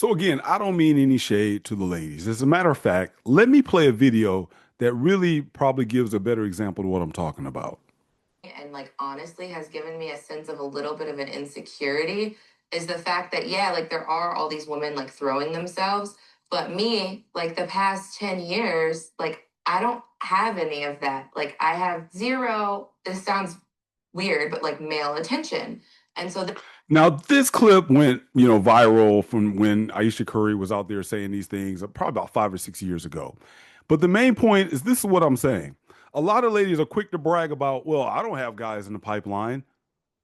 So again, I don't mean any shade to the ladies. As a matter of fact, let me play a video that really probably gives a better example of what I'm talking about. And like honestly has given me a sense of a little bit of an insecurity is the fact that yeah, like there are all these women like throwing themselves, but me, like the past 10 years, like I don't have any of that. Like I have zero, this sounds weird, but like male attention. And so Now, this clip went, viral from when Ayesha Curry was out there saying these things, probably about 5 or 6 years ago. But the main point is this is what I'm saying. A lot of ladies are quick to brag about, well, I don't have guys in the pipeline.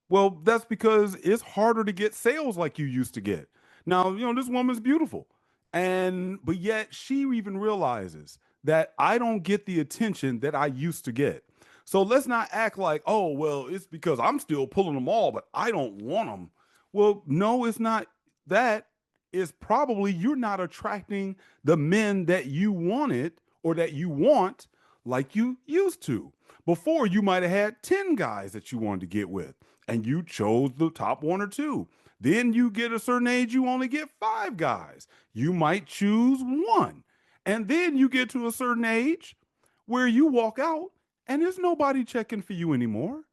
Well, that's because it's harder to get sales like you used to get. Now, this woman's beautiful. But yet she even realizes that I don't get the attention that I used to get. So let's not act like, oh, well, it's because I'm still pulling them all, but I don't want them. Well, no, it's not that. It's probably you're not attracting the men that you wanted or that you want like you used to. Before, you might have had 10 guys that you wanted to get with, and you chose the top one or two. Then you get a certain age, you only get 5 guys. You might choose one. And then you get to a certain age where you walk out and there's nobody checking for you anymore.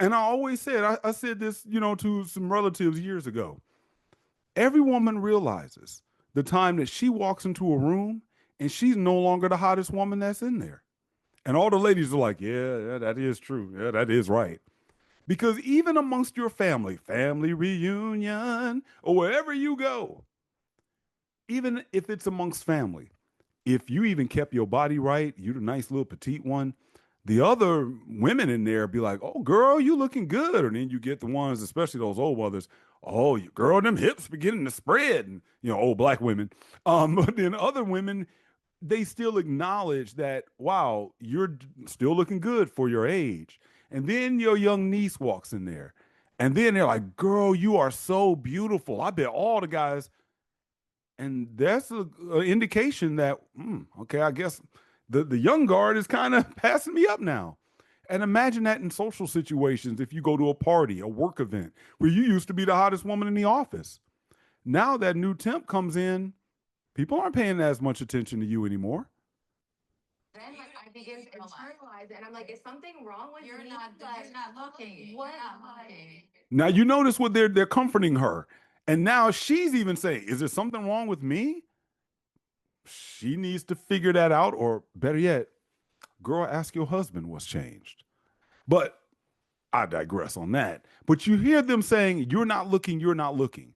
And I always said, I said this, to some relatives years ago. Every woman realizes the time that she walks into a room and she's no longer the hottest woman that's in there. And all the ladies are like, yeah, yeah, that is true. Yeah, that is right. Because even amongst your family, family reunion, or wherever you go, even if it's amongst family, if you even kept your body right, you the nice little petite one, the other women in there be like, "Oh, girl, you looking good." And then you get the ones, especially those old mothers, "Oh, you girl, them hips beginning to spread." And old black women. But then other women, they still acknowledge that, wow, you're still looking good for your age. And then your young niece walks in there. And then they're like, girl, you are so beautiful. I bet all the guys, and that's a indication that, okay, I guess the young guard is kind of passing me up now. And imagine that in social situations, if you go to a party, a work event, where you used to be the hottest woman in the office. Now that new temp comes in, people aren't paying as much attention to you anymore. then like I begin to internalize it and I'm like, is something wrong with me? You're not looking. What? Now you notice what they're comforting her. And now she's even saying, is there something wrong with me? She needs to figure that out, or better yet, girl, ask your husband what's changed. But I digress on that. But you hear them saying, you're not looking, you're not looking.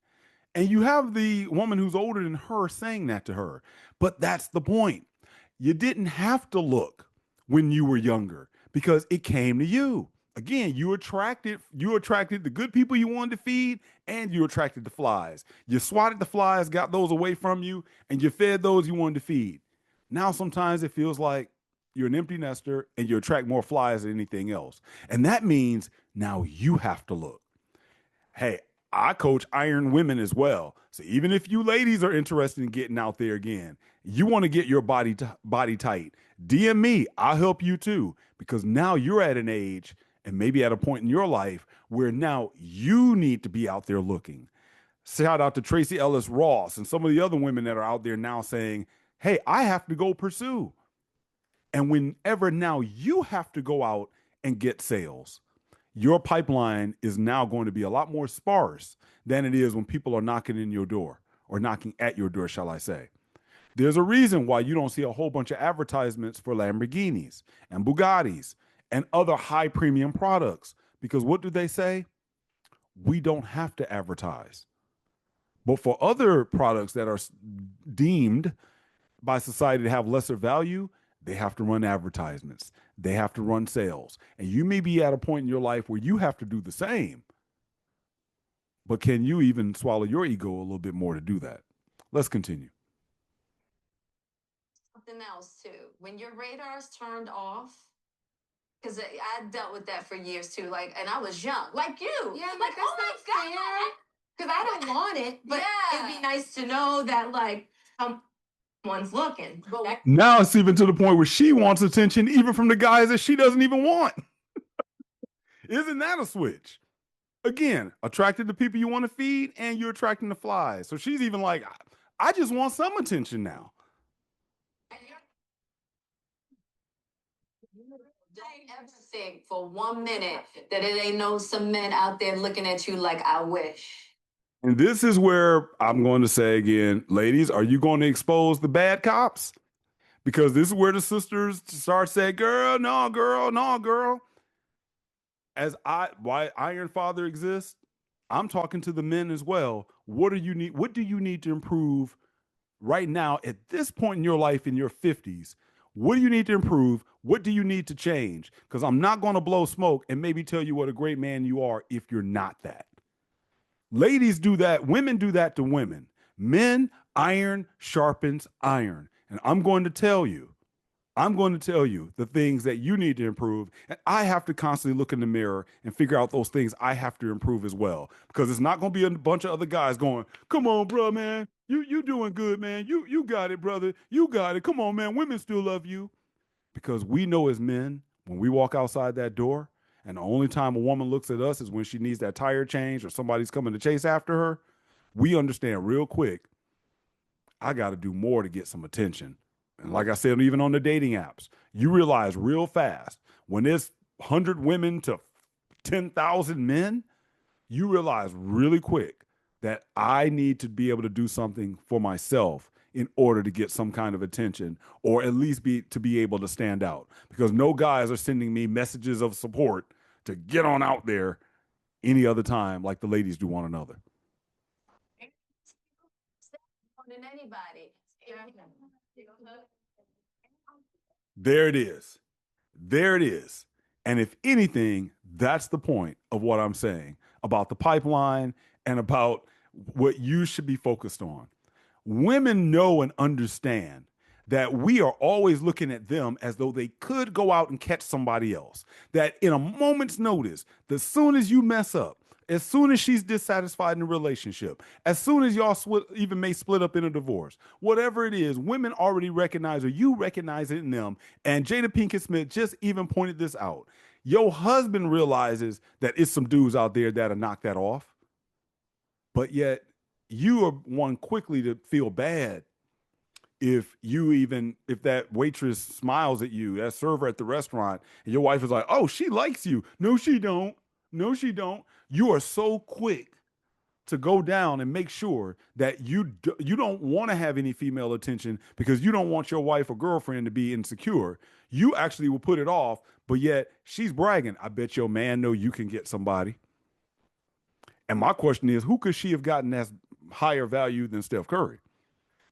And you have the woman who's older than her saying that to her. But that's the point. You didn't have to look when you were younger because it came to you. Again, you attracted the good people you wanted to feed, and you attracted the flies. You swatted the flies, got those away from you, and you fed those you wanted to feed. Now sometimes it feels like you're an empty nester and you attract more flies than anything else. And that means now you have to look. Hey, I coach iron women as well. So even if you ladies are interested in getting out there again, you want to get your body tight, DM me. I'll help you too, because now you're at an age and maybe at a point in your life where now you need to be out there looking. Shout out to Tracy Ellis Ross and some of the other women that are out there now saying, "Hey, I have to go pursue." And whenever now you have to go out and get sales, your pipeline is now going to be a lot more sparse than it is when people are knocking in your door, or knocking at your door, shall I say. There's a reason why you don't see a whole bunch of advertisements for Lamborghinis and Bugattis and other high premium products. Because what do they say? We don't have to advertise. But for other products that are deemed by society to have lesser value, they have to run advertisements. They have to run sales. And you may be at a point in your life where you have to do the same. But can you even swallow your ego a little bit more to do that? Let's continue. Something else too. When your radar's turned off, because I dealt with that for years too. Like, and I was young, like you. Yeah, like oh my god. Because I don't want it, but yeah, it'd be nice to know that like someone's looking. But Now it's even to the point where she wants attention even from the guys that she doesn't even want. Isn't that a switch? Again, attracted to people you want to feed, and you're attracting the flies. So she's even like, I just want some attention now. Don't ever think for 1 minute that it ain't no some men out there looking at you like I wish. And this is where I'm going to say again, ladies, are you going to expose the bad cops? Because this is where the sisters start saying, girl, no, girl, no, girl. As why Iron Father exists, I'm talking to the men as well. What do you need? What do you need to improve right now at this point in your life in your 50s? What do you need to improve? What do you need to change? Because I'm not going to blow smoke and maybe tell you what a great man you are if you're not that. Ladies do that. Women do that to women. Men, iron sharpens iron. And I'm going to tell you the things that you need to improve. And I have to constantly look in the mirror and figure out those things I have to improve as well. Because it's not going to be a bunch of other guys going, come on, bro, man. You doing good, man. You got it, brother. You got it. Come on, man. Women still love you. Because we know as men, when we walk outside that door, and the only time a woman looks at us is when she needs that tire change or somebody's coming to chase after her, we understand real quick, I got to do more to get some attention. And like I said, even on the dating apps, you realize real fast when there's 100 women to 10,000 men, you realize really quick that I need to be able to do something for myself in order to get some kind of attention or at least be able to stand out because no guys are sending me messages of support to get on out there any other time like the ladies do one another. Than anybody. There it is. There it is. And if anything, that's the point of what I'm saying about the pipeline and about what you should be focused on. Women know and understand that we are always looking at them as though they could go out and catch somebody else. That in a moment's notice, as soon as you mess up, as soon as she's dissatisfied in a relationship, as soon as y'all even may split up in a divorce, whatever it is, women already recognize or you recognize it in them. And Jada Pinkett Smith just even pointed this out. Your husband realizes that it's some dudes out there that'll knock that off, but yet you are one quickly to feel bad if that waitress smiles at you, that server at the restaurant, and your wife is like, "Oh, she likes you." No, she don't. No, she don't. You are so quick to go down and make sure that you don't want to have any female attention because you don't want your wife or girlfriend to be insecure. You actually will put it off, but yet she's bragging. I bet your man know you can get somebody. And my question is, who could she have gotten that's higher value than Steph Curry?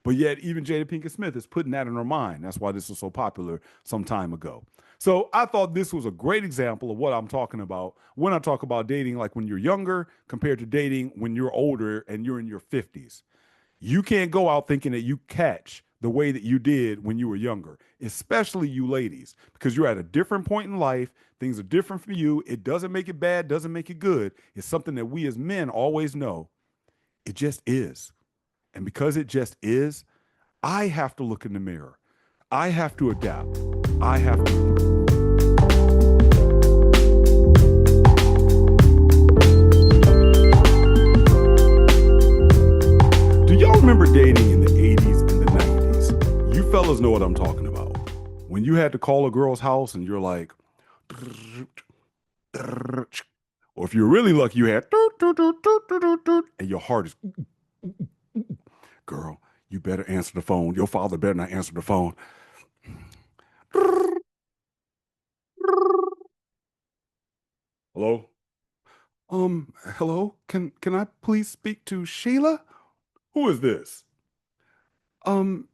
But yet, even Jada Pinkett Smith is putting that in her mind. That's why this was so popular some time ago. So I thought this was a great example of what I'm talking about when I talk about dating, like when you're younger compared to dating when you're older and you're in your 50s. You can't go out thinking that you catch the way that you did when you were younger, especially you ladies, because you're at a different point in life. Things are different for you. It doesn't make it bad, doesn't make it good. It's something that we as men always know. It just is. And because it just is, I have to look in the mirror. I have to adapt. I have to. Do y'all remember dating in the 80s and the 90s? You fellas know what I'm talking about. When you had to call a girl's house and you're like, or if you're really lucky, you had, and your heart is, girl, you better answer the phone. Your father better not answer the phone. Hello? Hello? Can I please speak to Sheila? Who is this? Um,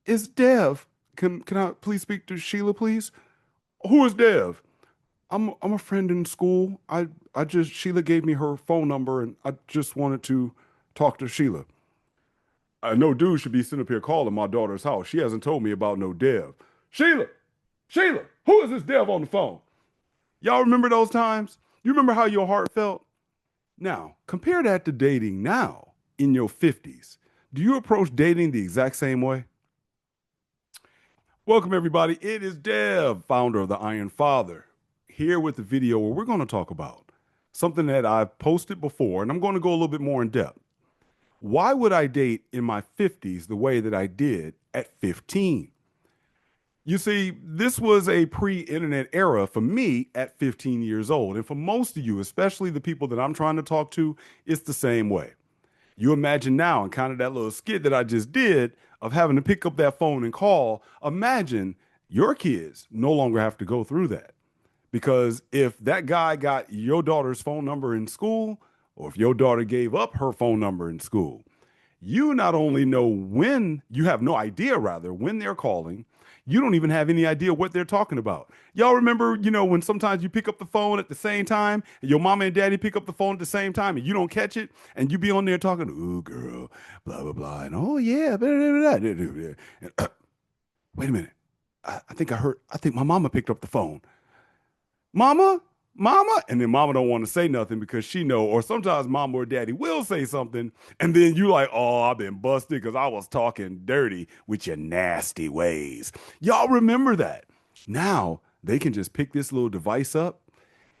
it's Dev. Can I please speak to Sheila, please? Who is Dev? I'm a friend in school. I just Sheila gave me her phone number and I just wanted to talk to Sheila. No dude should be sitting up here calling my daughter's house. She hasn't told me about no Dev. Sheila, Sheila, who is this Dev on the phone? Y'all remember those times? You remember how your heart felt? Now, compare that to dating now in your 50s. Do you approach dating the exact same way? Welcome, everybody. It is Dev, founder of the Iron Father, here with the video where we're going to talk about something that I've posted before, and I'm going to go a little bit more in depth. Why would I date in my 50s the way that I did at 15? You see, this was a pre internet era for me at 15 years old. And for most of you, especially the people that I'm trying to talk to, it's the same way. You imagine now, and kind of that little skit that I just did of having to pick up that phone and call, imagine your kids no longer have to go through that. Because if that guy got your daughter's phone number in school, or if your daughter gave up her phone number in school, you not only know when, you have no idea rather, when they're calling, you don't even have any idea what they're talking about. Y'all remember, when sometimes you pick up the phone at the same time, and your mama and daddy pick up the phone at the same time, and you don't catch it, and you be on there talking, "Ooh, girl, blah, blah, blah," and "oh, yeah, blah, blah, blah, blah, blah, blah." And, wait a minute. I think my mama picked up the phone. Mama, mama, and then mama don't want to say nothing because she know, or sometimes mama or daddy will say something, and then you like, "Oh, I've been busted because I was talking dirty with your nasty ways." Y'all remember that? Now they can just pick this little device up,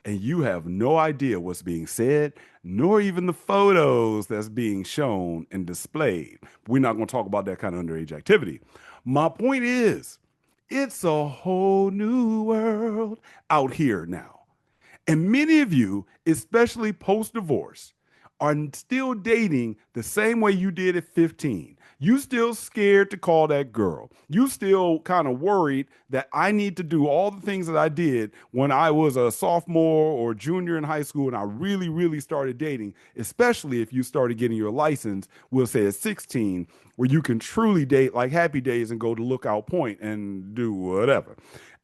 and you have no idea what's being said, nor even the photos that's being shown and displayed. We're not going to talk about that kind of underage activity. My point is, it's a whole new world out here now. And many of you, especially post divorce, are still dating the same way you did at 15. You still scared to call that girl. You still kind of worried that I need to do all the things that I did when I was a sophomore or junior in high school and I really, really started dating, especially if you started getting your license, we'll say at 16, where you can truly date like Happy Days and go to Lookout Point and do whatever.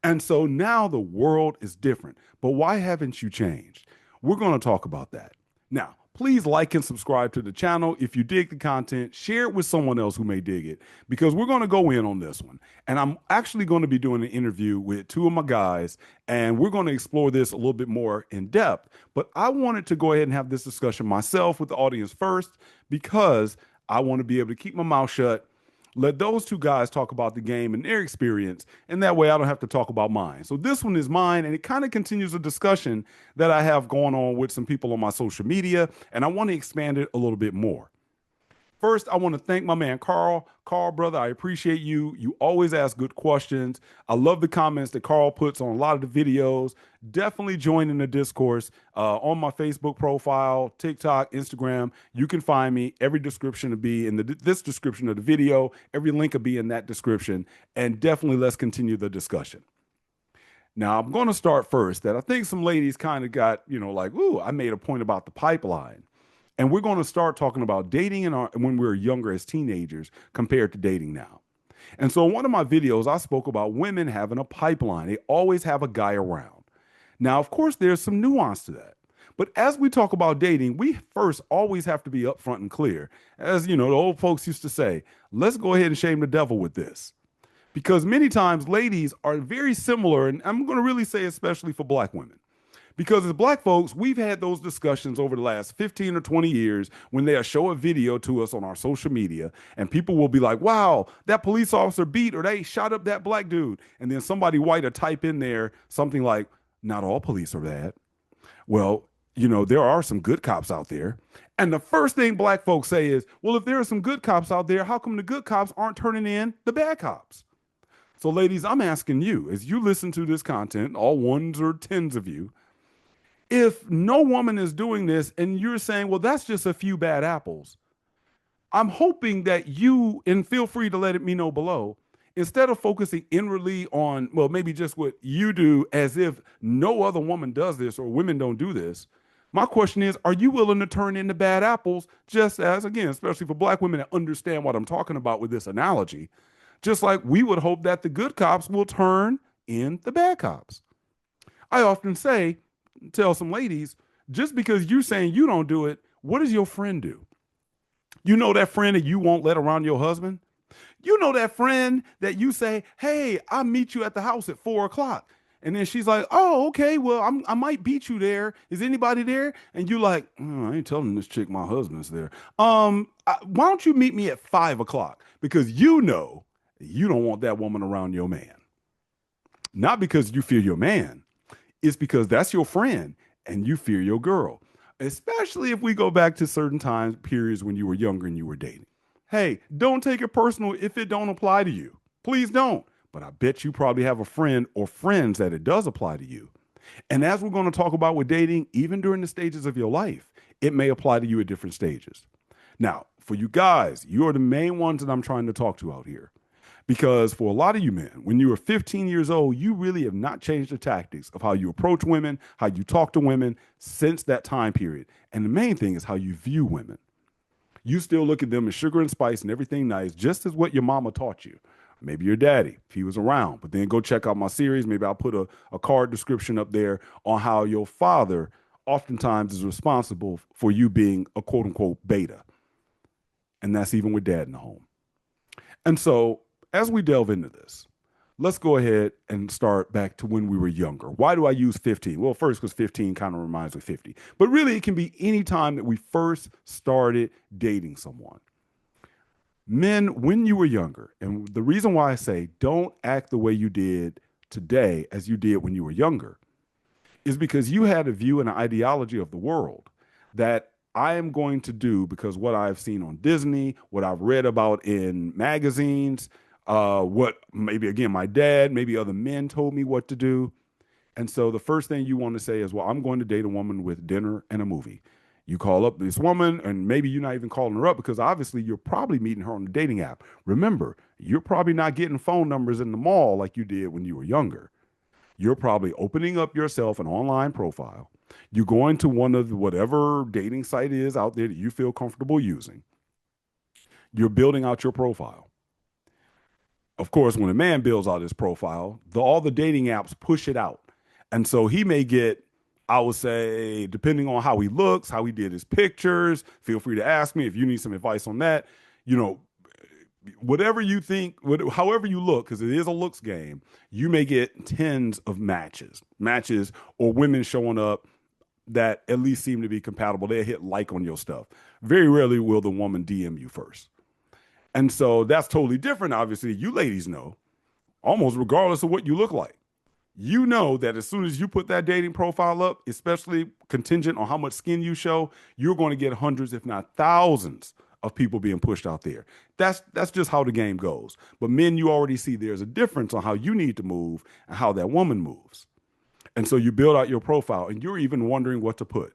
And so now the world is different. But why haven't you changed? We're going to talk about that. Now, please like and subscribe to the channel. If you dig the content, share it with someone else who may dig it because we're going to go in on this one. And I'm actually going to be doing an interview with two of my guys, and we're going to explore this a little bit more in depth. But I wanted to go ahead and have this discussion myself with the audience first because I want to be able to keep my mouth shut, let those two guys talk about the game and their experience, and that way I don't have to talk about mine. So this one is mine, and it kind of continues a discussion that I have going on with some people on my social media, and I want to expand it a little bit more. First, I want to thank my man Carl. Carl, brother, I appreciate you. You always ask good questions. I love the comments that Carl puts on a lot of the videos. Definitely join in the discourse on my Facebook profile, TikTok, Instagram. You can find me. Every description will be in this description of the video. Every link will be in that description. And definitely let's continue the discussion. Now, I'm going to start first that I think some ladies kind of got, like, ooh, I made a point about the pipeline. And we're going to start talking about dating when we were younger as teenagers compared to dating now. And so in one of my videos, I spoke about women having a pipeline. They always have a guy around. Now, of course, there's some nuance to that. But as we talk about dating, we first always have to be upfront and clear. As the old folks used to say, let's go ahead and shame the devil with this. Because many times ladies are very similar, and I'm going to really say especially for black women. Because as black folks, we've had those discussions over the last 15 or 20 years when they'll show a video to us on our social media and people will be like, wow, that police officer beat or they shot up that black dude. And then somebody white will type in there something like, not all police are bad. Well, there are some good cops out there. And the first thing black folks say is, well, if there are some good cops out there, how come the good cops aren't turning in the bad cops? So ladies, I'm asking you, as you listen to this content, all ones or tens of you, if no woman is doing this and you're saying, well, that's just a few bad apples, I'm hoping that you, and feel free to let me know below, instead of focusing inwardly on, well, maybe just what you do as if no other woman does this or women don't do this. My question is, are you willing to turn in the bad apples just as, again, especially for black women that understand what I'm talking about with this analogy, just like we would hope that the good cops will turn in the bad cops. I often tell some ladies, just because you're saying you don't do it, what does your friend do? You know that friend that you won't let around your husband? You know that friend that you say, hey, I'll meet you at the house at 4 o'clock. And then she's like, oh, okay, well, I might beat you there. Is anybody there? And you like, I ain't telling this chick my husband's there. Why don't you meet me at 5 o'clock? Because you know you don't want that woman around your man. Not because you fear your man. It's because that's your friend. and you fear your girl, especially if we go back to certain time periods when you were younger and you were dating. Hey, don't take it personal if it don't apply to you. Please don't. But I bet you probably have a friend or friends that it does apply to you. And as we're going to talk about with dating, even during the stages of your life, it may apply to you at different stages. Now, for you guys, you are the main ones that I'm trying to talk to out here. Because for a lot of you men, when you were 15 years old, you really have not changed the tactics of how you approach women, how you talk to women since that time period. And the main thing is how you view women. You still look at them as sugar and spice and everything nice, just as what your mama taught you. Maybe your daddy, if he was around. But then go check out my series. Maybe I'll put a card description up there on how your father oftentimes is responsible for you being a quote unquote beta. And that's even with dad in the home. And so, as we delve into this, let's go ahead and start back to when we were younger. Why do I use 15? Well, first, because 15 kind of reminds me of 50. But really, it can be any time that we first started dating someone. Men, when you were younger, and the reason why I say don't act the way you did today as you did when you were younger is because you had a view and an ideology of the world that I am going to do because what I've seen on Disney, what I've read about in magazines, what maybe again my dad, maybe other men told me what to do. And so the first thing you want to say is, well, I'm going to date a woman with dinner and a movie. You call up this woman, and maybe you're not even calling her up because obviously you're probably meeting her on a dating app. Remember, you're probably not getting phone numbers in the mall like you did when you were younger. You're probably opening up yourself an online profile. You're going to one of the, whatever dating site is out there that you feel comfortable using. You're building out your profile. Of course, when a man builds out his profile, all the dating apps push it out. And so he may get, I would say, depending on how he looks, how he did his pictures, feel free to ask me if you need some advice on that. You know, whatever you think, however you look, because it is a looks game, you may get tens of matches or women showing up that at least seem to be compatible. They hit like on your stuff. Very rarely will the woman DM you first. And so that's totally different. Obviously, you ladies know, almost regardless of what you look like, you know that as soon as you put that dating profile up, especially contingent on how much skin you show, you're going to get hundreds, if not thousands, of people being pushed out there. That's just how the game goes. But men, you already see there's a difference on how you need to move and how that woman moves. And so you build out your profile and you're even wondering what to put.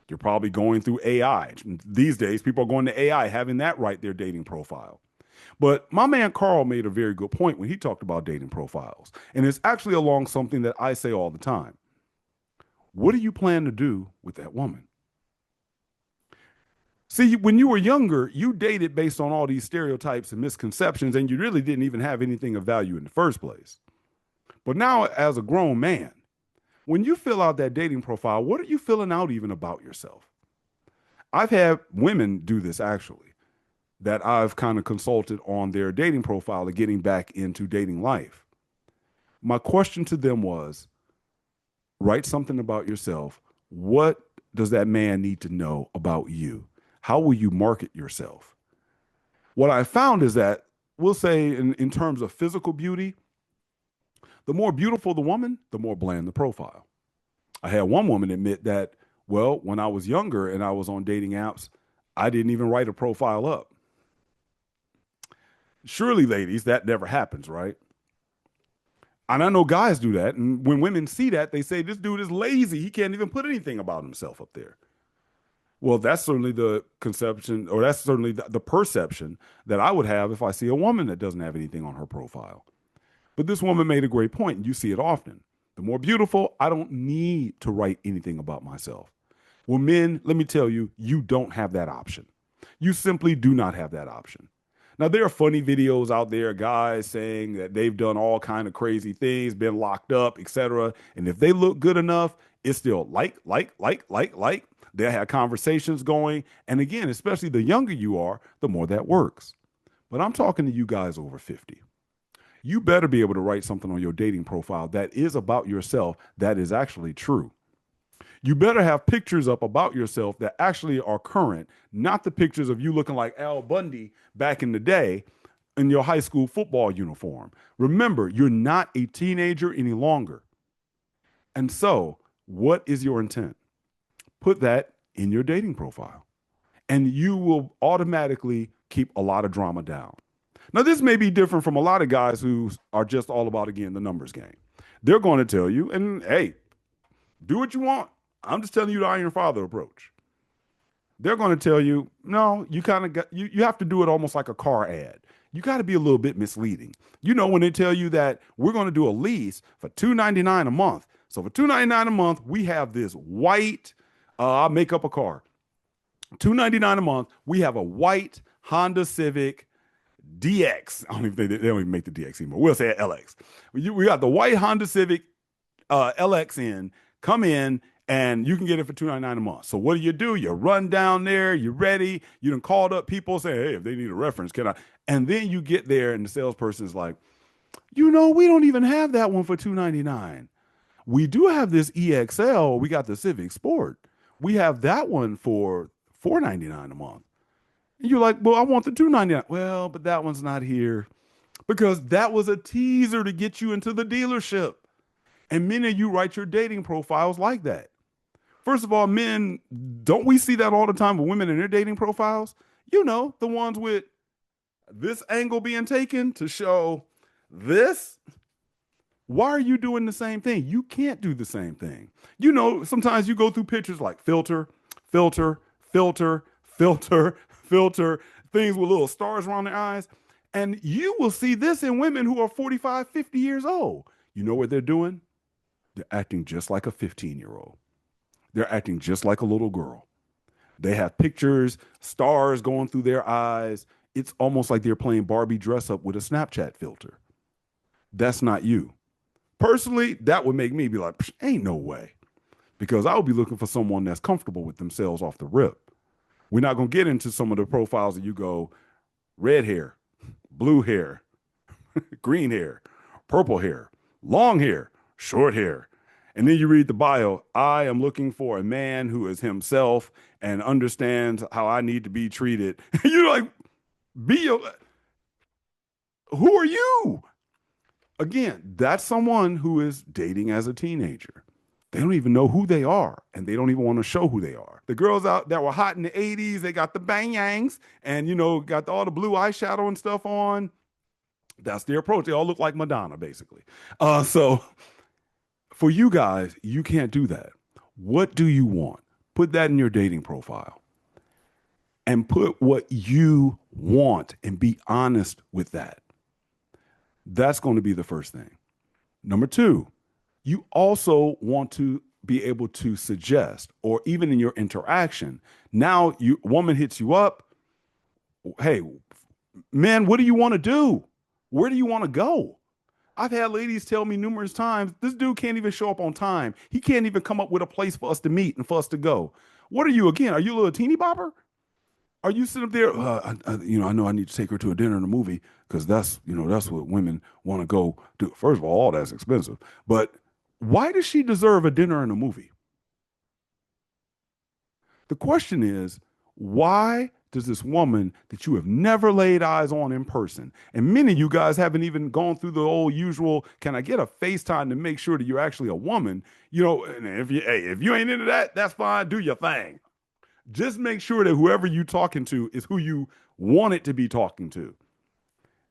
You're probably going through AI. These days, people are going to AI, having that write their dating profile. But my man Carl made a very good point when he talked about dating profiles. And it's actually along something that I say all the time. What do you plan to do with that woman? See, when you were younger, you dated based on all these stereotypes and misconceptions, and you really didn't even have anything of value in the first place. But now, as a grown man, when you fill out that dating profile, what are you filling out even about yourself? I've had women do this actually, that I've kind of consulted on their dating profile and getting back into dating life. My question to them was, write something about yourself. What does that man need to know about you? How will you market yourself? What I found is that we'll say in terms of physical beauty, the more beautiful the woman, the more bland the profile. I had one woman admit that, well, when I was younger and I was on dating apps, I didn't even write a profile up. Surely, ladies, that never happens, right? And I know guys do that. And when women see that, they say, this dude is lazy. He can't even put anything about himself up there. Well, that's certainly the conception, or that's certainly the perception that I would have if I see a woman that doesn't have anything on her profile. But this woman made a great point, and you see it often. The more beautiful, I don't need to write anything about myself. Well, men, let me tell you, you don't have that option. You simply do not have that option. Now, there are funny videos out there, guys saying that they've done all kind of crazy things, been locked up, etc. And if they look good enough, it's still like. They'll have conversations going. And again, especially the younger you are, the more that works. But I'm talking to you guys over 50. You better be able to write something on your dating profile that is about yourself that is actually true. You better have pictures up about yourself that actually are current, not the pictures of you looking like Al Bundy back in the day in your high school football uniform. Remember, you're not a teenager any longer. And so, what is your intent? Put that in your dating profile, and you will automatically keep a lot of drama down. Now, this may be different from a lot of guys who are just all about, again, the numbers game. They're going to tell you, and hey, do what you want. I'm just telling you the Iron Father approach. They're going to tell you, no, you kind of got, you have to do it almost like a car ad. You got to be a little bit misleading. You know, when they tell you that we're going to do a lease for $299 a month. So for $299 a month, we have this white, I'll make up a car. $299 a month, we have a white Honda Civic DX. I don't even think they don't even make the DX anymore. We'll say LX. We got the white Honda Civic LX in. Come in and you can get it for $299 a month. So what do? You run down there, you're ready. You done called up people saying, hey, if they need a reference, can I? And then you get there and the salesperson is like, we don't even have that one for $299. We do have this EXL. We got the Civic Sport. We have that one for $499 a month. And you're like, well, I want the $299. Well, but that one's not here because that was a teaser to get you into the dealership. And many of you write your dating profiles like that. First of all, men, don't we see that all the time with women in their dating profiles? The ones with this angle being taken to show this. Why are you doing the same thing? You can't do the same thing. Sometimes you go through pictures like filter, filter, filter, filter, filter, things with little stars around their eyes. And you will see this in women who are 45, 50 years old. You know what they're doing? They're acting just like a 15-year-old. They're acting just like a little girl. They have pictures, stars going through their eyes. It's almost like they're playing Barbie dress up with a Snapchat filter. That's not you. Personally, that would make me be like, ain't no way. Because I would be looking for someone that's comfortable with themselves off the rip. We're not going to get into some of the profiles that you go red hair, blue hair, green hair, purple hair, long hair, short hair. And then you read the bio. I am looking for a man who is himself and understands how I need to be treated. You're like, who are you? Again, that's someone who is dating as a teenager. They don't even know who they are, and they don't even want to show who they are. The girls out that were hot in the 80s, they got the bangs and, got all the blue eyeshadow and stuff on. That's their approach. They all look like Madonna, basically. So for you guys, you can't do that. What do you want? Put that in your dating profile and put what you want and be honest with that. That's going to be the first thing. Number two, you also want to be able to suggest, or even in your interaction, now woman hits you up. Hey, man, what do you want to do? Where do you want to go? I've had ladies tell me numerous times, this dude can't even show up on time. He can't even come up with a place for us to meet and for us to go. What are you again? Are you a little teeny bopper? Are you sitting up there? I know I need to take her to a dinner and a movie because that's what women want to go do. First of all that's expensive. But why does she deserve a dinner and a movie? The question is, why does this woman that you have never laid eyes on in person, and many of you guys haven't even gone through the old usual, can I get a FaceTime to make sure that you're actually a woman? And if you ain't into that, that's fine. Do your thing. Just make sure that whoever you talking to is who you want it to be talking to.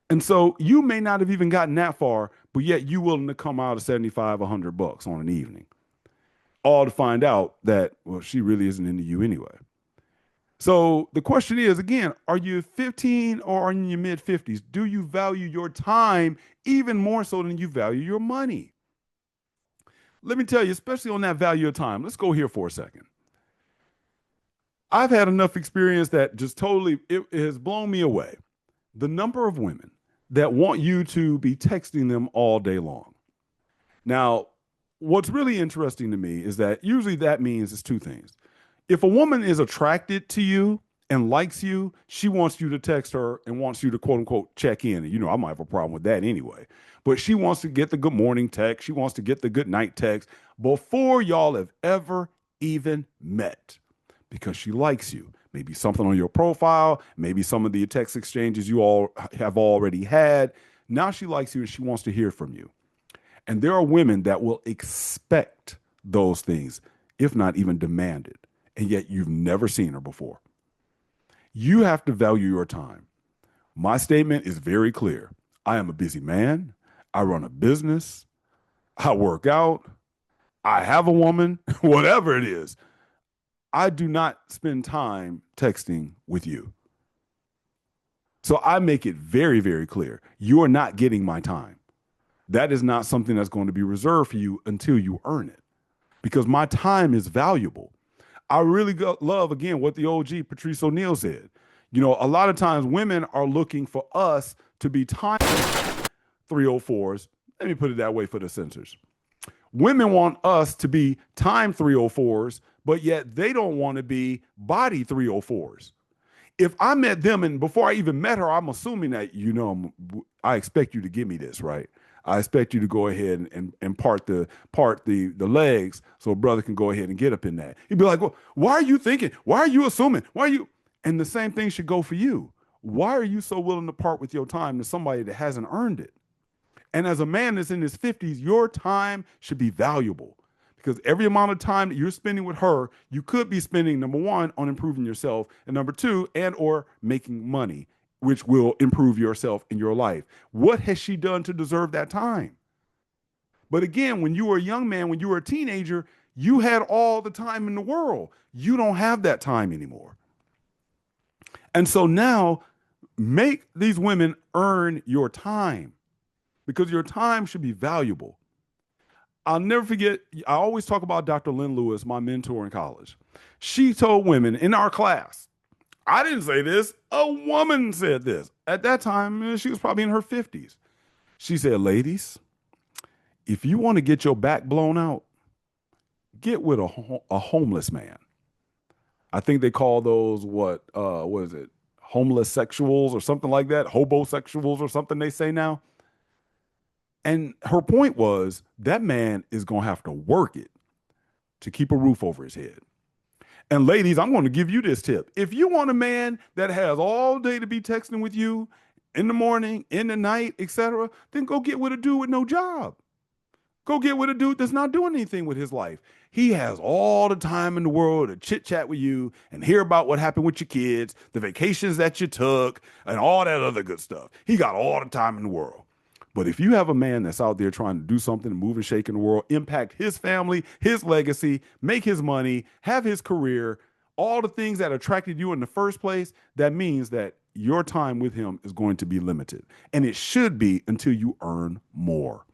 And so you may not have even gotten that far, but yet you willing to come out of 75, $100 on an evening, all to find out that, well, she really isn't into you anyway. So the question is, again, are you 15 or are you in your mid 50s? Do you value your time even more so than you value your money? Let me tell you, especially on that value of time. Let's go here for a second. I've had enough experience that just totally, it has blown me away. The number of women that want you to be texting them all day long. Now, what's really interesting to me is that usually that means it's two things. If a woman is attracted to you and likes you, she wants you to text her and wants you to quote unquote check in. And I might have a problem with that anyway. But she wants to get the good morning text. She wants to get the good night text before y'all have ever even met because she likes you. Maybe something on your profile, maybe some of the text exchanges you all have already had. Now she likes you and she wants to hear from you. And there are women that will expect those things, if not even demand it. and yet you've never seen her before. You have to value your time. My statement is very clear. I am a busy man. I run a business. I work out. I have a woman, whatever it is. I do not spend time texting with you. So I make it very, very clear. You are not getting my time. That is not something that's going to be reserved for you until you earn it because my time is valuable. I really love, again, what the OG Patrice O'Neill said. You know, a lot of times women are looking for us to be time 304s. Let me put it that way for the censors. Women want us to be time 304s, but yet they don't want to be body 304s. If I met them and before I even met her, I'm assuming that, you know, I expect you to give me this, right? I expect you to go ahead and part the legs so a brother can go ahead and get up in that. He'd be like, well, why are you thinking? Why are you assuming? Why are you? And the same thing should go for you. Why are you so willing to part with your time to somebody that hasn't earned it? And as a man that's in his 50s, your time should be valuable because every amount of time that you're spending with her, you could be spending, number one, on improving yourself, and number two, and or making money, which will improve yourself in your life. What has she done to deserve that time? But again, when you were a young man, when you were a teenager, you had all the time in the world. You don't have that time anymore. And so now make these women earn your time because your time should be valuable. I'll never forget, I always talk about Dr. Lynn Lewis, my mentor in college. She told women in our class, I didn't say this, a woman said this. At that time, she was probably in her 50s. She said, ladies, if you want to get your back blown out, get with a homeless man. I think they call those what is it? Homeless sexuals or something like that, hobosexuals or something they say now. And her point was that man is going to have to work it to keep a roof over his head. And ladies, I'm going to give you this tip. If you want a man that has all day to be texting with you in the morning, in the night, etc., then go get with a dude with no job. Go get with a dude that's not doing anything with his life. He has all the time in the world to chit chat with you and hear about what happened with your kids, the vacations that you took, and all that other good stuff. He got all the time in the world. But if you have a man that's out there trying to do something, move and shake in the world, impact his family, his legacy, make his money, have his career, all the things that attracted you in the first place, that means that your time with him is going to be limited. And it should be until you earn more.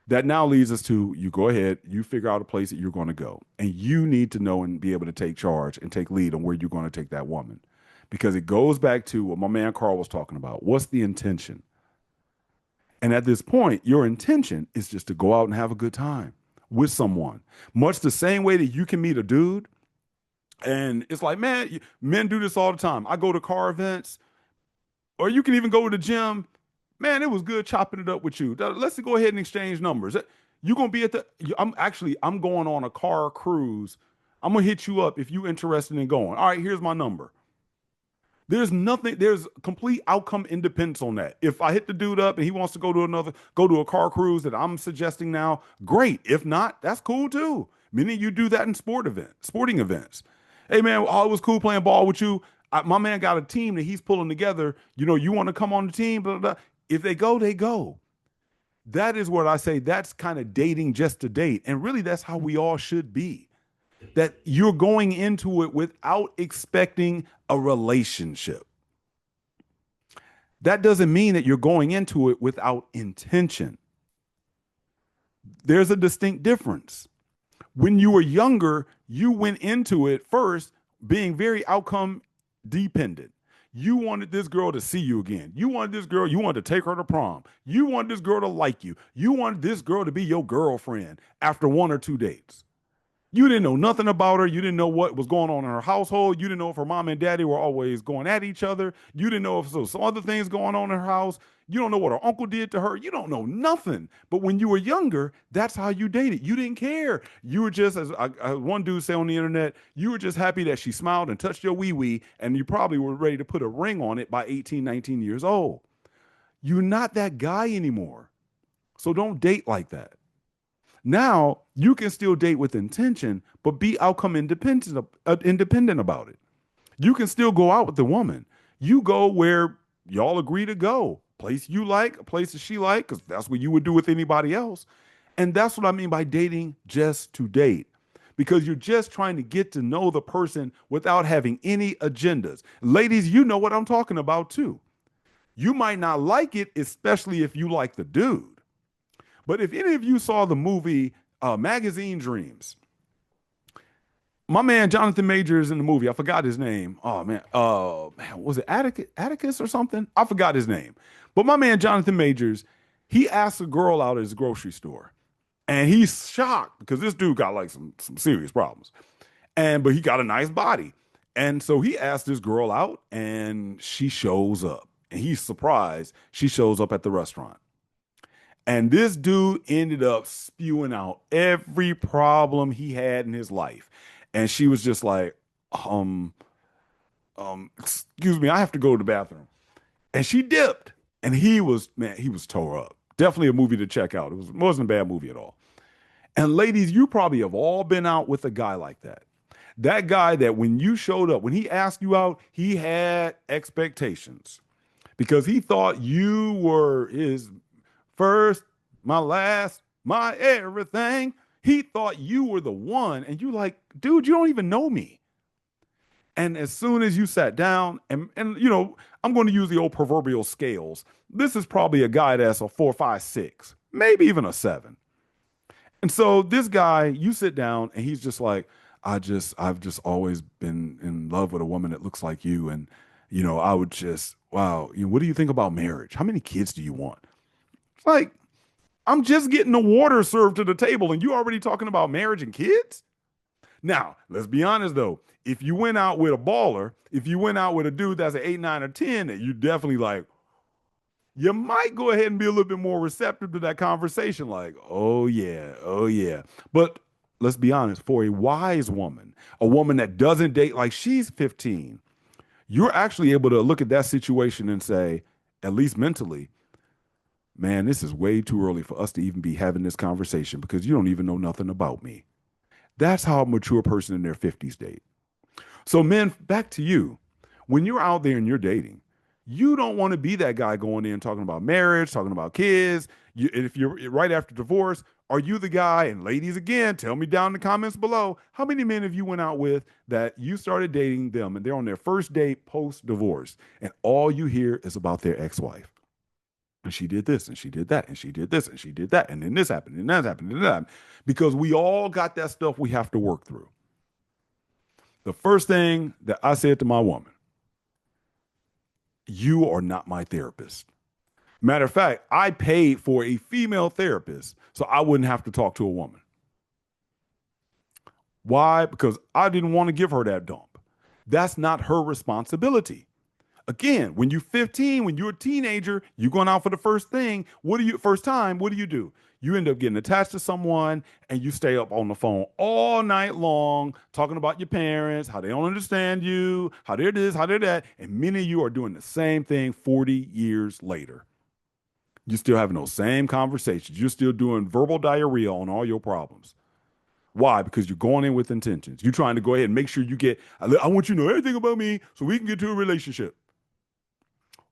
That now leads us to you go ahead, you figure out a place that you're going to go. And you need to know and be able to take charge and take lead on where you're going to take that woman. Because it goes back to what my man Carl was talking about. What's the intention? And at this point, your intention is just to go out and have a good time with someone. Much the same way that you can meet a dude. And it's like, man, men do this all the time. I go to car events, or you can even go to the gym. Man, it was good chopping it up with you. Let's go ahead and exchange numbers. You're gonna be at the. I'm going on a car cruise. I'm gonna hit you up if you're interested in going. All right, here's my number. There's nothing, there's complete outcome independence on that. If I hit the dude up and he wants to go to a car cruise that I'm suggesting now, great. If not, that's cool too. Many of you do that in sporting events. Hey man, oh, it was cool playing ball with you. My man got a team that he's pulling together. You know, you want to come on the team, blah, blah, blah. If they go, they go. That is what I say. That's kind of dating just to date. And really, that's how we all should be, that you're going into it without expecting a relationship. That doesn't mean that you're going into it without intention. There's a distinct difference. When you were younger, you went into it first being very outcome dependent. You wanted this girl to see you again. You wanted this girl, you wanted to take her to prom. You wanted this girl to like you. You wanted this girl to be your girlfriend after one or two dates. You didn't know nothing about her. You didn't know what was going on in her household. You didn't know if her mom and daddy were always going at each other. You didn't know if there was some other things going on in her house. You don't know what her uncle did to her. You don't know nothing. But when you were younger, that's how you dated. You didn't care. You were just, as one dude said on the internet, you were just happy that she smiled and touched your wee wee, and you probably were ready to put a ring on it by 18, 19 years old. You're not that guy anymore. So don't date like that. Now you can still date with intention, but be outcome independent about it. You can still go out with the woman. You go where y'all agree to go. Place you like, a place that she like, because that's what you would do with anybody else. And that's what I mean by dating just to date. Because you're just trying to get to know the person without having any agendas. Ladies, you know what I'm talking about too. You might not like it, especially if you like the dude. But if any of you saw the movie Magazine Dreams, my man Jonathan Majors in the movie, I forgot his name. Oh man, was it Atticus or something? I forgot his name. But my man Jonathan Majors, he asked a girl out at his grocery store, and he's shocked because this dude got like some serious problems, and but he got a nice body, and so he asked this girl out, and she shows up, and he's surprised she shows up at the restaurant. And this dude ended up spewing out every problem he had in his life. And she was just like, um, excuse me, I have to go to the bathroom. And she dipped. And he was, man, he was tore up. Definitely a movie to check out. Wasn't a bad movie at all. And ladies, you probably have all been out with a guy like that. That guy that when you showed up, when he asked you out, he had expectations because he thought you were his first, my last, my everything. He thought you were the one, and you like, dude, you don't even know me. And as soon as you sat down, and you know, I'm going to use the old proverbial scales. This is probably a guy that's a 4, 5, 6, maybe even a 7. And so this guy, you sit down, and he's just like, I've just always been in love with a woman that looks like you, and I would just, wow, what do you think about marriage? How many kids do you want? It's like, I'm just getting the water served to the table and you already talking about marriage and kids? Now, let's be honest though. If you went out with a baller, if you went out with a dude that's an 8, 9, or 10, that you definitely like, you might go ahead and be a little bit more receptive to that conversation. Like, oh yeah, oh yeah. But let's be honest, for a wise woman, a woman that doesn't date like she's 15, you're actually able to look at that situation and say, at least mentally, man, this is way too early for us to even be having this conversation because you don't even know nothing about me. That's how a mature person in their 50s date. So, men, back to you. When you're out there and you're dating, you don't want to be that guy going in talking about marriage, talking about kids. If you're right after divorce, are you the guy? And ladies, again, tell me down in the comments below how many men have you went out with that you started dating them and they're on their first date post divorce, and all you hear is about their ex wife? And she did this, and she did that, and she did this, and she did that, and then this happened, and that happened, and that happened. Because we all got that stuff we have to work through. The first thing that I said to my woman, you are not my therapist. Matter of fact, I paid for a female therapist so I wouldn't have to talk to a woman. Why? Because I didn't want to give her that dump. That's not her responsibility. Again, when you're 15, when you're a teenager, you're going out for the first time, what do? You end up getting attached to someone and you stay up on the phone all night long talking about your parents, how they don't understand you, how they're this, how they're that. And many of you are doing the same thing 40 years later. You're still having those same conversations. You're still doing verbal diarrhea on all your problems. Why? Because you're going in with intentions. You're trying to go ahead and make sure I want you to know everything about me so we can get to a relationship.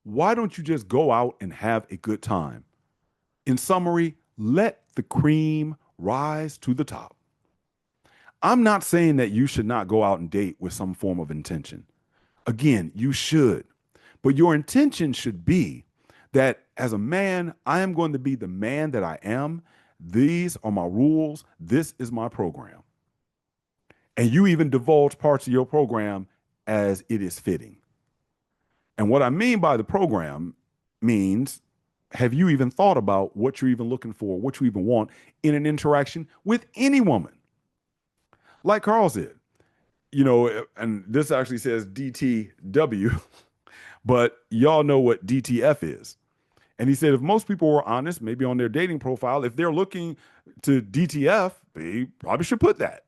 Why don't you just go out and have a good time? In summary, let the cream rise to the top. I'm not saying that you should not go out and date with some form of intention. Again, you should. But your intention should be that as a man, I am going to be the man that I am. These are my rules. This is my program. And you even divulge parts of your program as it is fitting. And what I mean by the program means, have you even thought about what you're even looking for, what you even want in an interaction with any woman? Like Carl said, and this actually says DTW, but y'all know what DTF is. And he said, if most people were honest, maybe on their dating profile, if they're looking to DTF, they probably should put that.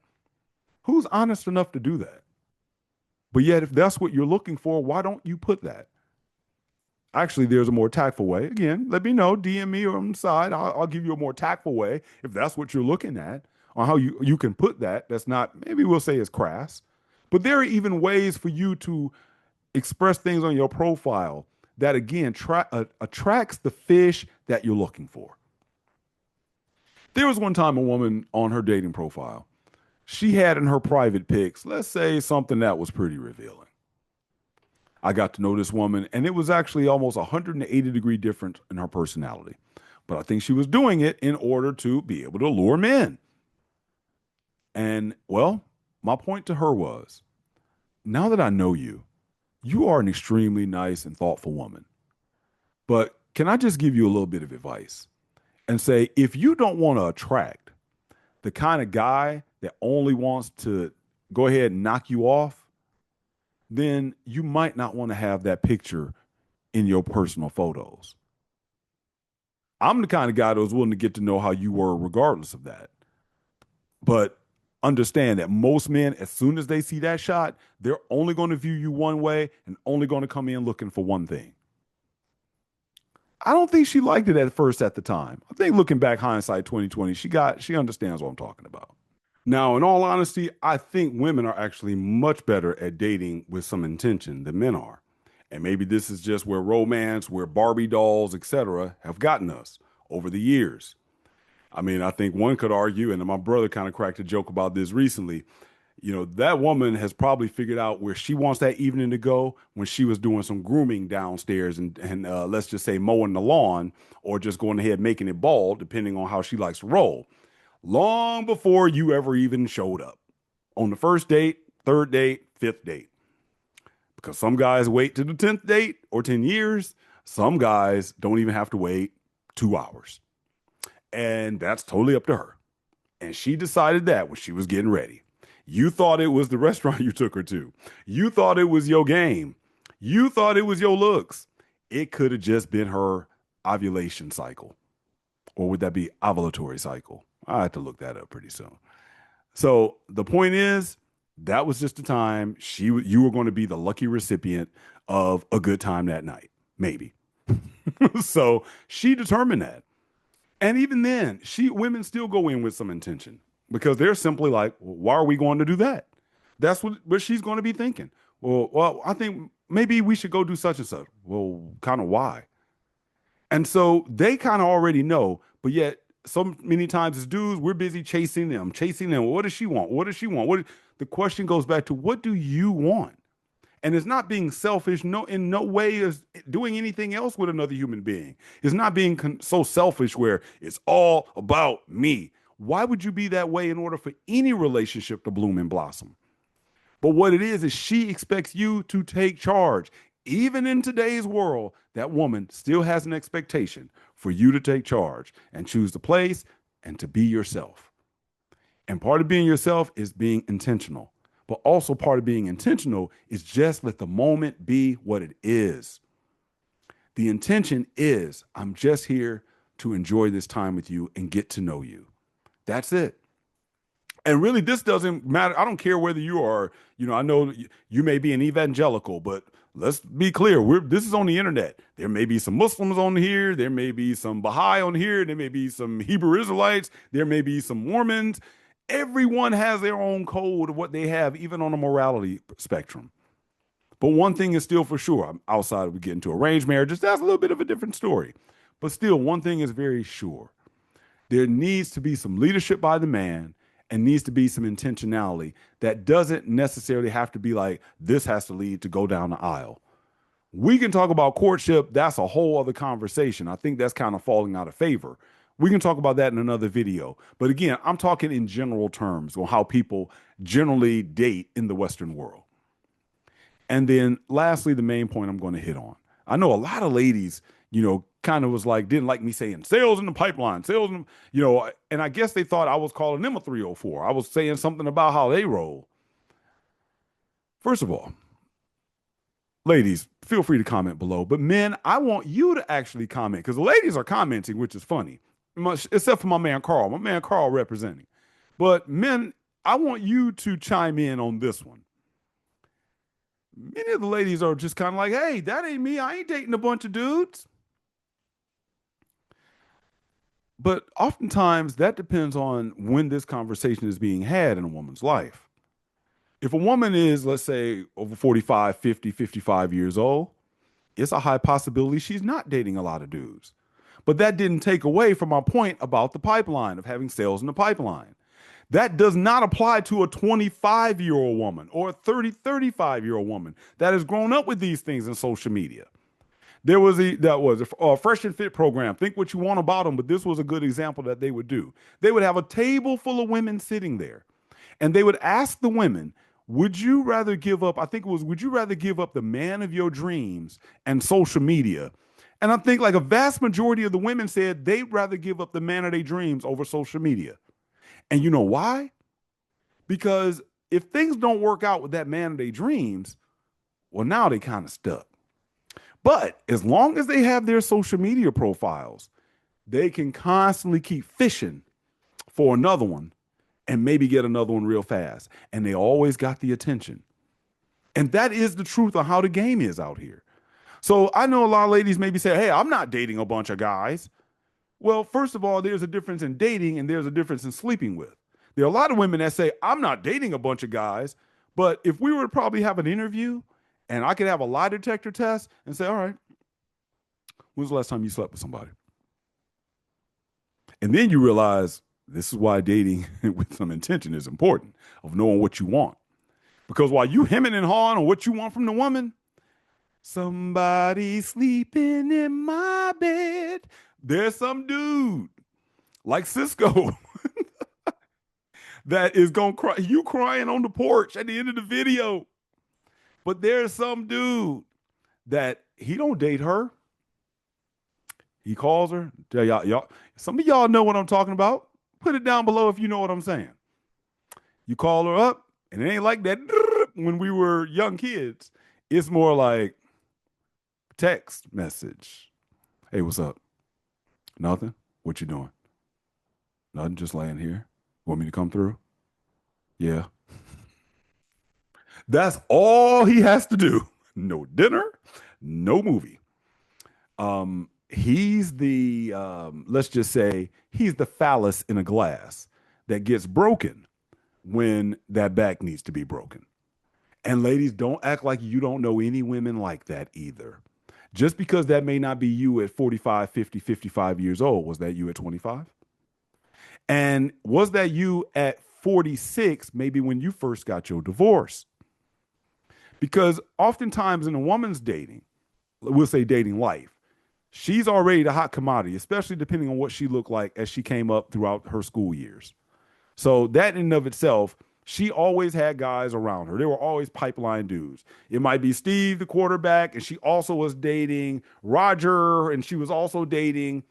Who's honest enough to do that? But yet, if that's what you're looking for, why don't you put that? Actually, there's a more tactful way. Again, let me know, DM me or on the side. I'll give you a more tactful way if that's what you're looking at on how you can put that. That's not, maybe we'll say it's crass, but there are even ways for you to express things on your profile that again attracts the fish that you're looking for. There was one time a woman on her dating profile, she had in her private pics, let's say something that was pretty revealing. I got to know this woman, and it was actually almost 180-degree difference in her personality. But I think she was doing it in order to be able to lure men. And well, my point to her was, now that I know you, you are an extremely nice and thoughtful woman. But can I just give you a little bit of advice and say, if you don't want to attract the kind of guy that only wants to go ahead and knock you off, then you might not want to have that picture in your personal photos. I'm the kind of guy that was willing to get to know how you were regardless of that. But understand that most men, as soon as they see that shot, they're only going to view you one way and only going to come in looking for one thing. I don't think she liked it at first at the time. I think looking back, hindsight 2020, she understands what I'm talking about. Now, in all honesty, I think women are actually much better at dating with some intention than men are. And maybe this is just where romance, where Barbie dolls, etc., have gotten us over the years. I mean, I think one could argue, and my brother kind of cracked a joke about this recently. That woman has probably figured out where she wants that evening to go when she was doing some grooming downstairs and let's just say mowing the lawn or just going ahead making it bald, depending on how she likes to roll, long before you ever even showed up on the first date, third date, fifth date. Because some guys wait to the 10th date or 10 years. Some guys don't even have to wait 2 hours. And that's totally up to her. And she decided that when she was getting ready. You thought it was the restaurant you took her to. You thought it was your game. You thought it was your looks. It could have just been her ovulation cycle. Or would that be ovulatory cycle? I have to look that up pretty soon. So the point is, that was just the time you were going to be the lucky recipient of a good time that night, maybe. So she determined that. And even then, women still go in with some intention because they're simply like, well, why are we going to do that? That's what she's going to be thinking. Well, I think maybe we should go do such and such. Well, kind of why? And so they kind of already know, but yet so many times as dudes, we're busy chasing them, chasing them. What does she want? What does she want? The question goes back to what do you want? And it's not being selfish. No, in no way is doing anything else with another human being. It's not being so selfish where it's all about me. Why would you be that way in order for any relationship to bloom and blossom? But what it is she expects you to take charge. Even in today's world, that woman still has an expectation for you to take charge and choose the place and to be yourself. And part of being yourself is being intentional. But also part of being intentional is just let the moment be what it is. The intention is I'm just here to enjoy this time with you and get to know you. That's it. And really, this doesn't matter. I don't care whether you are, I know you may be an evangelical, but let's be clear. This is on the internet. There may be some Muslims on here. There may be some Baha'i on here. There may be some Hebrew Israelites. There may be some Mormons. Everyone has their own code of what they have, even on a morality spectrum. But one thing is still for sure, outside of we get into arranged marriages, that's a little bit of a different story. But still, one thing is very sure. There needs to be some leadership by the man and needs to be some intentionality that doesn't necessarily have to be like, this has to lead to go down the aisle. We can talk about courtship. That's a whole other conversation. I think that's kind of falling out of favor. We can talk about that in another video. But again, I'm talking in general terms on how people generally date in the Western world. And then lastly, the main point I'm going to hit on. I know a lot of ladies, kind of was like, didn't like me saying sales in the pipeline, and I guess they thought I was calling them a 304. I was saying something about how they roll. First of all, ladies, feel free to comment below. But men, I want you to actually comment because the ladies are commenting, which is funny, except for my man Carl. My man Carl representing. But men, I want you to chime in on this one. Many of the ladies are just kind of like, hey, that ain't me. I ain't dating a bunch of dudes. But oftentimes that depends on when this conversation is being had in a woman's life. If a woman is, let's say, over 45, 50, 55 years old, it's a high possibility she's not dating a lot of dudes. But that didn't take away from my point about the pipeline, of having sales in the pipeline. That does not apply to a 25-year-old woman or a 30, 35-year-old woman that has grown up with these things in social media. There was a fresh and fit program. Think what you want about them, but this was a good example that they would do. They would have a table full of women sitting there, and they would ask the women, "Would you rather give up?" I think it was, "Would you rather give up the man of your dreams and social media?" And I think like a vast majority of the women said they'd rather give up the man of their dreams over social media. And you know why? Because if things don't work out with that man of their dreams, well, now they kind of stuck. But as long as they have their social media profiles, they can constantly keep fishing for another one and maybe get another one real fast. And they always got the attention. And that is the truth of how the game is out here. So I know a lot of ladies maybe say, hey, I'm not dating a bunch of guys. Well, first of all, there's a difference in dating and there's a difference in sleeping with. There are a lot of women that say, I'm not dating a bunch of guys. But if we were to probably have an interview and I could have a lie detector test and say, all right, when's the last time you slept with somebody? And then you realize this is why dating with some intention is important, of knowing what you want. Because while you hemming and hawing on what you want from the woman, somebody sleeping in my bed. There's some dude like Cisco that is gonna cry. You crying on the porch at the end of the video. But there's some dude that he don't date her. He calls her. Tell y'all, some of y'all know what I'm talking about. Put it down below if you know what I'm saying. You call her up, and it ain't like that when we were young kids. It's more like text message. Hey, what's up? Nothing. What you doing? Nothing. Just laying here. Want me to come through? Yeah. That's all he has to do. No dinner, no movie. He's the let's just say he's the phallus in a glass that gets broken when that back needs to be broken. And ladies, don't act like you don't know any women like that either. Just because that may not be you at 45, 50, 55 years old, was that you at 25? And was that you at 46, maybe when you first got your divorce? Because oftentimes in a woman's dating, we'll say dating life, she's already the hot commodity, especially depending on what she looked like as she came up throughout her school years. So that in and of itself, she always had guys around her. There were always pipeline dudes. It might be Steve, the quarterback, and she also was dating Roger, and she was also dating,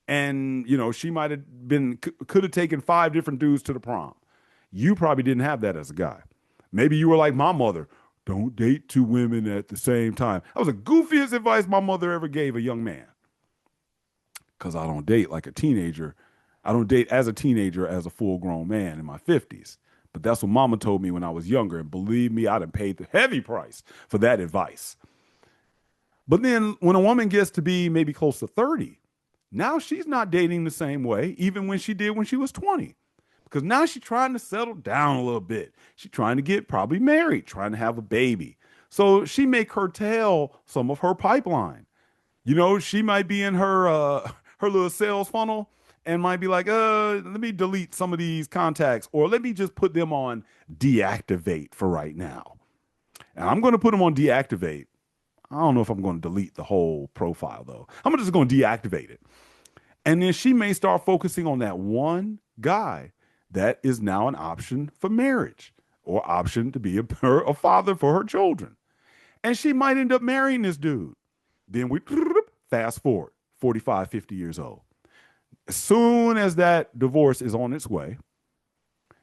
and she might have been could have taken five different dudes to the prom. You probably didn't have that as a guy. Maybe you were like my mother. Don't date two women at the same time. That was the goofiest advice my mother ever gave a young man. Because I don't date like a teenager. I don't date as a teenager as a full grown man in my 50s. But that's what mama told me when I was younger. And believe me, I done paid the heavy price for that advice. But then when a woman gets to be maybe close to 30, now she's not dating the same way, even when she did when she was 20. Because now she's trying to settle down a little bit. She's trying to get probably married, trying to have a baby. So she may curtail some of her pipeline. She might be in her little sales funnel and might be like, let me delete some of these contacts, or let me just put them on deactivate for right now. And I'm going to put them on deactivate. I don't know if I'm going to delete the whole profile though. I'm just going to deactivate it. And then she may start focusing on that one guy that is now an option for marriage or option to be a father for her children. And she might end up marrying this dude. Then we fast forward 45, 50 years old. As soon as that divorce is on its way,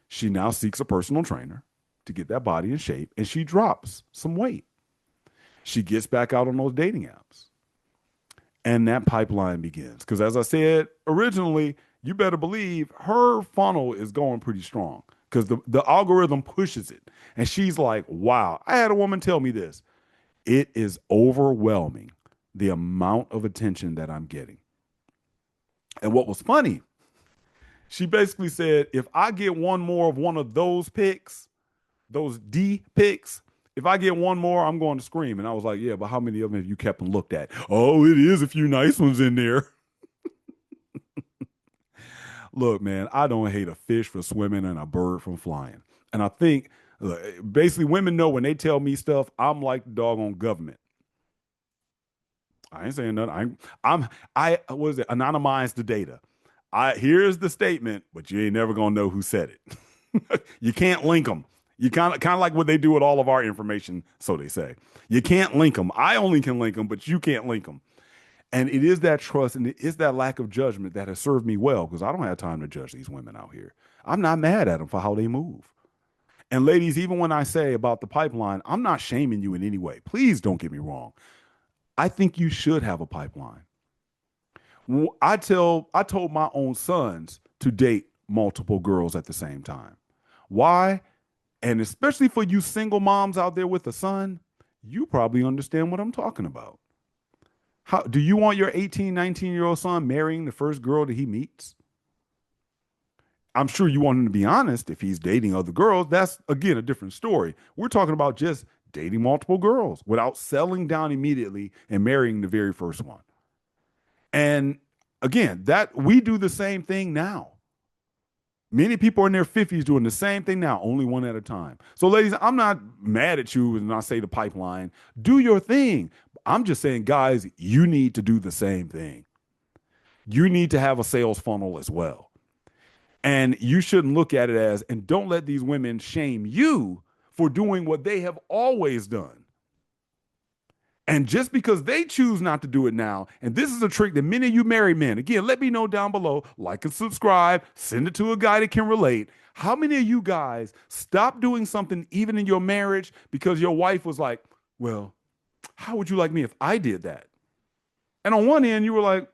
she now seeks a personal trainer to get that body in shape, and she drops some weight. She gets back out on those dating apps, and that pipeline begins. Because as I said originally, you better believe her funnel is going pretty strong. because the algorithm pushes it. And she's like, wow. I had a woman tell me this. It is overwhelming the amount of attention that I'm getting. And what was funny, she basically said, if I get one more of one of those pics, those D pics, if I get one more, I'm going to scream. And I was like, yeah, but how many of them have you kept and looked at? Oh, it is a few nice ones in there. Look, man, I don't hate a fish for swimming and a bird from flying. And I think basically women know when they tell me stuff, I'm like the doggone government. I ain't saying nothing. I what is it? Anonymize the data. Here's the statement, but you ain't never gonna know who said it. You can't link them. You kind of like what they do with all of our information, so they say. You can't link them. I only can link them, but you can't link them. And it is that trust and it is that lack of judgment that has served me well because I don't have time to judge these women out here. I'm not mad at them for how they move. And ladies, even when I say about the pipeline, I'm not shaming you in any way. Please don't get me wrong. I think you should have a pipeline. I told my own sons to date multiple girls at the same time. Why? And especially for you single moms out there with a son, you probably understand what I'm talking about. How do you want your 18, 19-year-old son marrying the first girl that he meets? I'm sure you want him to be honest if he's dating other girls. That's again a different story. We're talking about just dating multiple girls without settling down immediately and marrying the very first one. And again, that we do the same thing now. Many people are in their 50s doing the same thing now, only one at a time. So, ladies, I'm not mad at you when I say the pipeline. Do your thing. I'm just saying, guys, you need to do the same thing. You need to have a sales funnel as well. And you shouldn't look at it as, and don't let these women shame you for doing what they have always done. And just because they choose not to do it now, and this is a trick that many of you married men, again, let me know down below, like and subscribe, send it to a guy that can relate. How many of you guys stop doing something even in your marriage because your wife was like, well, how would you like me if I did that? And on one end, you were like,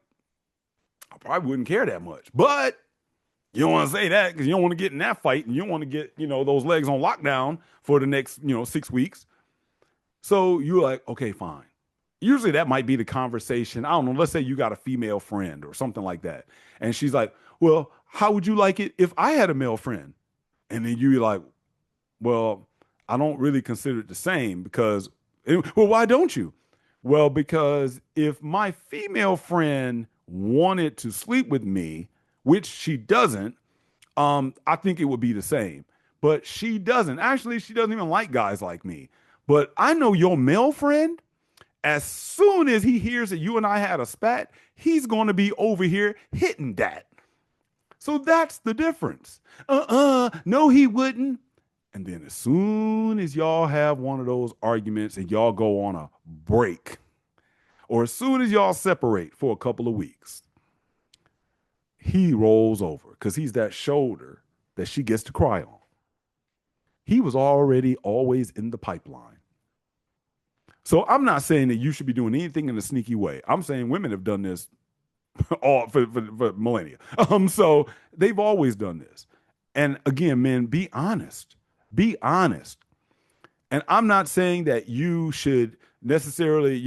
I probably wouldn't care that much. But you don't want to say that because you don't want to get in that fight and you don't want to get, those legs on lockdown for the next, 6 weeks. So you're like, okay, fine. Usually that might be the conversation. I don't know. Let's say you got a female friend or something like that. And she's like, well, how would you like it if I had a male friend? And then you're like, well, I don't really consider it the same because, well, why don't you? Well, because if my female friend wanted to sleep with me, which she doesn't, I think it would be the same. But she doesn't. Actually, she doesn't even like guys like me. But I know your male friend, as soon as he hears that you and I had a spat, he's going to be over here hitting that. So that's the difference. No, he wouldn't. And then as soon as y'all have one of those arguments and y'all go on a break, or as soon as y'all separate for a couple of weeks, he rolls over because he's that shoulder that she gets to cry on. He was already always in the pipeline. So I'm not saying that you should be doing anything in a sneaky way. I'm saying women have done this all for millennia. So they've always done this. And again, men, be honest. Be honest. And I'm not saying that you should necessarily,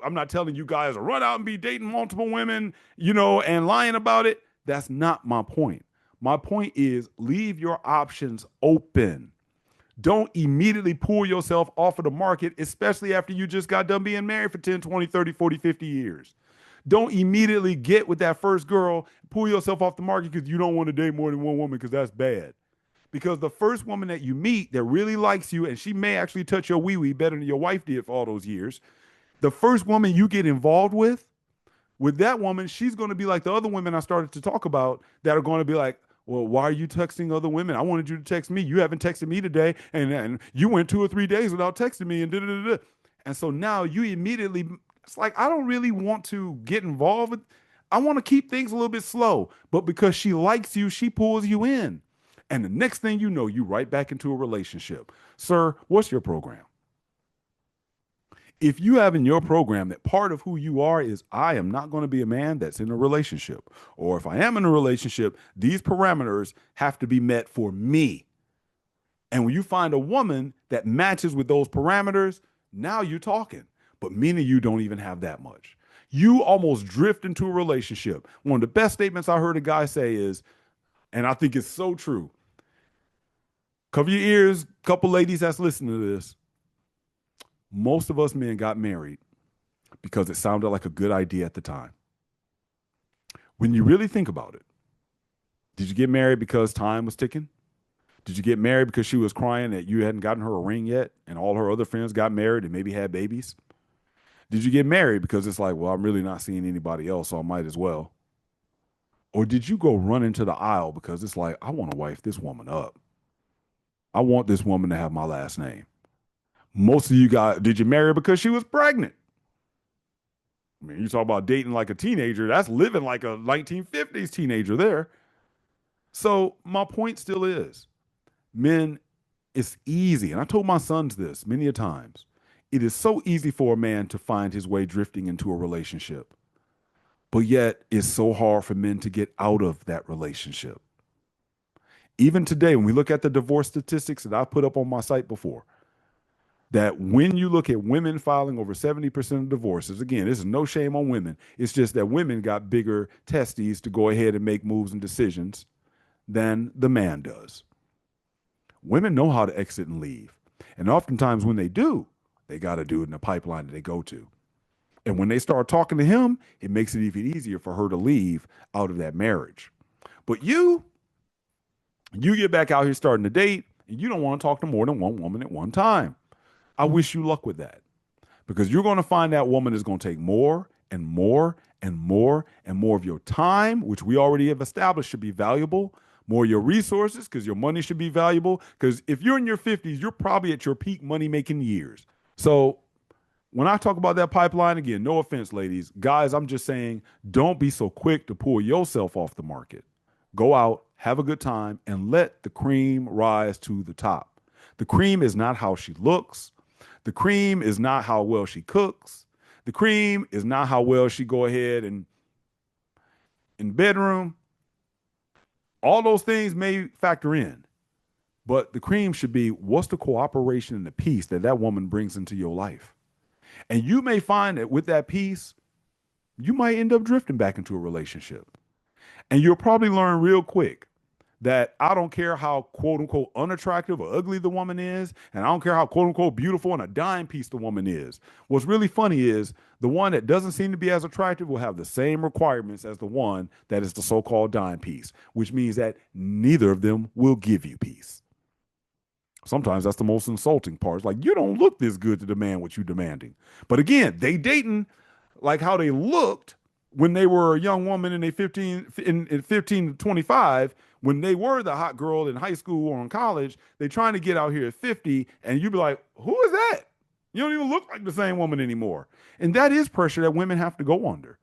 I'm not telling you guys to run out and be dating multiple women, and lying about it. That's not my point. My point is leave your options open. Don't immediately pull yourself off of the market, especially after you just got done being married for 10, 20, 30, 40, 50 years. Don't immediately get with that first girl, pull yourself off the market because you don't want to date more than one woman because that's bad. Because the first woman that you meet that really likes you, and she may actually touch your wee-wee better than your wife did for all those years, the first woman you get involved with that woman, she's going to be like the other women I started to talk about that are going to be like, well, why are you texting other women? I wanted you to text me. You haven't texted me today. And you went 2 or 3 days without texting me and da da da da. And so now you immediately, it's like, I don't really want to get involved with, I want to keep things a little bit slow. But because she likes you, she pulls you in. And the next thing you know, you right back into a relationship. Sir, what's your program? If you have in your program that part of who you are is I am not going to be a man that's in a relationship, or if I am in a relationship, these parameters have to be met for me. And when you find a woman that matches with those parameters, now you're talking. But many of you don't even have that much. You almost drift into a relationship. One of the best statements I heard a guy say is, and I think it's so true. Cover your ears, couple ladies that's listening to this. Most of us men got married because it sounded like a good idea at the time. When you really think about it, did you get married because time was ticking? Did you get married because she was crying that you hadn't gotten her a ring yet and all her other friends got married and maybe had babies? Did you get married because it's like, well, I'm really not seeing anybody else, so I might as well? Or did you go run into the aisle because it's like, I want to wife this woman up? I want this woman to have my last name. Most of you guys, did you marry her because she was pregnant? I mean, you talk about dating like a teenager, that's living like a 1950s teenager there. So my point still is, men, it's easy. And I told my sons this many a times. It is so easy for a man to find his way drifting into a relationship. But yet it's so hard for men to get out of that relationship. Even today, when we look at the divorce statistics that I've put up on my site before, that when you look at women filing over 70% of divorces, again, this is no shame on women. It's just that women got bigger testes to go ahead and make moves and decisions than the man does. Women know how to exit and leave. And oftentimes when they do, they got to do it in the pipeline that they go to. And when they start talking to him, it makes it even easier for her to leave out of that marriage. But you get back out here starting to date, and you don't want to talk to more than one woman at one time. I wish you luck with that because you're going to find that woman is going to take more and more and more and more of your time, which we already have established should be valuable, more of your resources because your money should be valuable. Because if you're in your 50s, you're probably at your peak money making years. So when I talk about that pipeline, again, no offense, ladies, guys, I'm just saying don't be so quick to pull yourself off the market. Go out, have a good time, and let the cream rise to the top. The cream is not how she looks. The cream is not how well she cooks. The cream is not how well she go ahead and in bedroom. All those things may factor in, but the cream should be what's the cooperation and the peace that that woman brings into your life. And you may find that with that peace, you might end up drifting back into a relationship. And you'll probably learn real quick that I don't care how quote unquote unattractive or ugly the woman is, and I don't care how quote unquote beautiful and a dime piece the woman is. What's really funny is the one that doesn't seem to be as attractive will have the same requirements as the one that is the so called dime piece, which means that neither of them will give you peace. Sometimes that's the most insulting part. It's like, you don't look this good to demand what you're demanding. But again, they dating like how they looked when they were a young woman in a 15 in 15 to 25, when they were the hot girl in high school or in college. They trying to get out here at 50 and you be like, who is that? You don't even look like the same woman anymore. And that is pressure that women have to go under.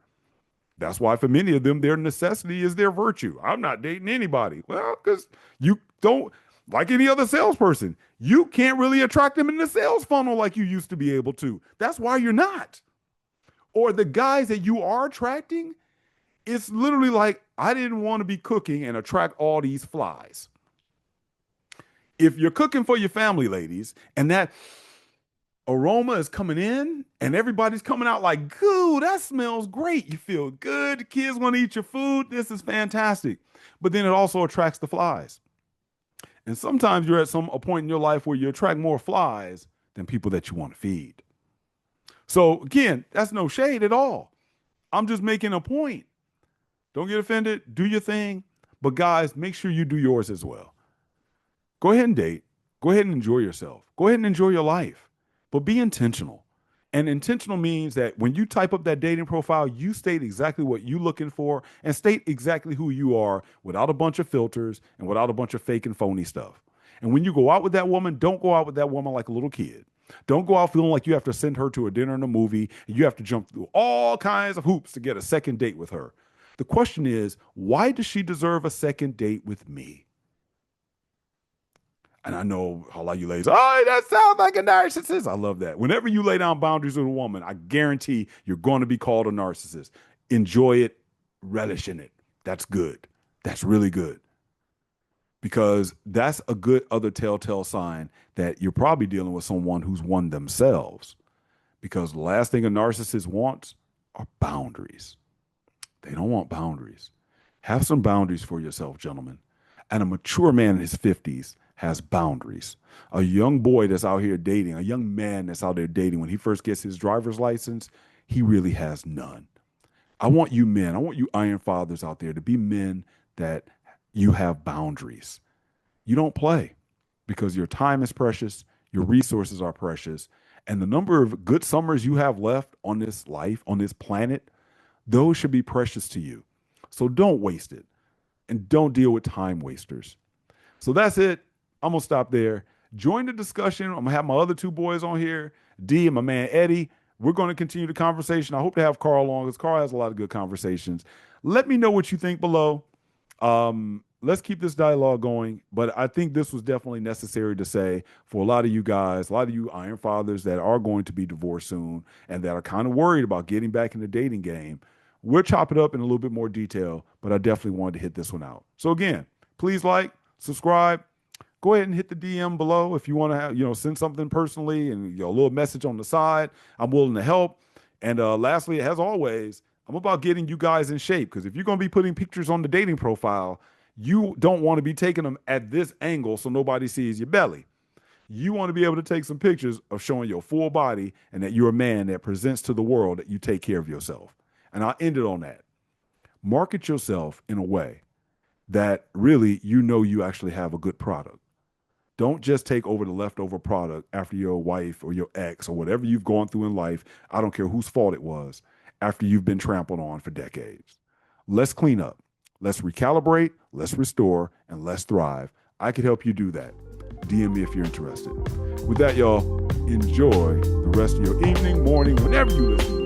That's why for many of them, their necessity is their virtue. I'm not dating anybody. Well, because you don't, like any other salesperson, you can't really attract them in the sales funnel like you used to be able to. That's why you're not. Or the guys that you are attracting, it's literally like, I didn't want to be cooking and attract all these flies. If you're cooking for your family, ladies, and that aroma is coming in and everybody's coming out like, goo, that smells great. You feel good. The kids want to eat your food. This is fantastic. But then it also attracts the flies. And sometimes you're at a point in your life where you attract more flies than people that you want to feed. So again, that's no shade at all. I'm just making a point. Don't get offended. Do your thing. But guys, make sure you do yours as well. Go ahead and date. Go ahead and enjoy yourself. Go ahead and enjoy your life. But be intentional. And intentional means that when you type up that dating profile, you state exactly what you're looking for and state exactly who you are without a bunch of filters and without a bunch of fake and phony stuff. And when you go out with that woman, don't go out with that woman like a little kid. Don't go out feeling like you have to send her to a dinner and a movie and you have to jump through all kinds of hoops to get a second date with her. The question is, why does she deserve a second date with me? And I know a lot of you ladies, oh, that sounds like a narcissist. I love that. Whenever you lay down boundaries with a woman, I guarantee you're going to be called a narcissist. Enjoy it, relish in it. That's good. That's really good. because that's a good other telltale sign that you're probably dealing with someone who's won themselves. Because the last thing a narcissist wants are boundaries. They don't want boundaries. Have some boundaries for yourself, gentlemen. And a mature man in his 50s has boundaries. A young boy that's out here dating, a young man that's out there dating, when he first gets his driver's license, he really has none. I want you men, I want you iron fathers out there to be men that you have boundaries. You don't play because your time is precious, your resources are precious, and the number of good summers you have left on this life, on this planet, those should be precious to you. So don't waste it and don't deal with time wasters. So that's it. I'm going to stop there. Join the discussion. I'm going to have my other two boys on here, D and my man Eddie. We're going to continue the conversation. I hope to have Carl on because Carl has a lot of good conversations. Let me know what you think below. Let's keep this dialogue going. But I think this was definitely necessary to say for a lot of you guys, a lot of you iron fathers that are going to be divorced soon and that are kind of worried about getting back in the dating game. We'll chop it up in a little bit more detail, but I definitely wanted to hit this one out. So again, please like, subscribe, go ahead and hit the DM below if you want to have, send something personally and a little message on the side. I'm willing to help. And lastly, as always, I'm about getting you guys in shape because if you're going to be putting pictures on the dating profile, you don't want to be taking them at this angle so nobody sees your belly. You want to be able to take some pictures of showing your full body and that you're a man that presents to the world that you take care of yourself. And I'll end it on that. Market yourself in a way that really you actually have a good product. Don't just take over the leftover product after your wife or your ex or whatever you've gone through in life. I don't care whose fault it was after you've been trampled on for decades. Let's clean up. Let's recalibrate, let's restore, and let's thrive. I could help you do that. DM me if you're interested. With that, y'all, enjoy the rest of your evening, morning, whenever you listen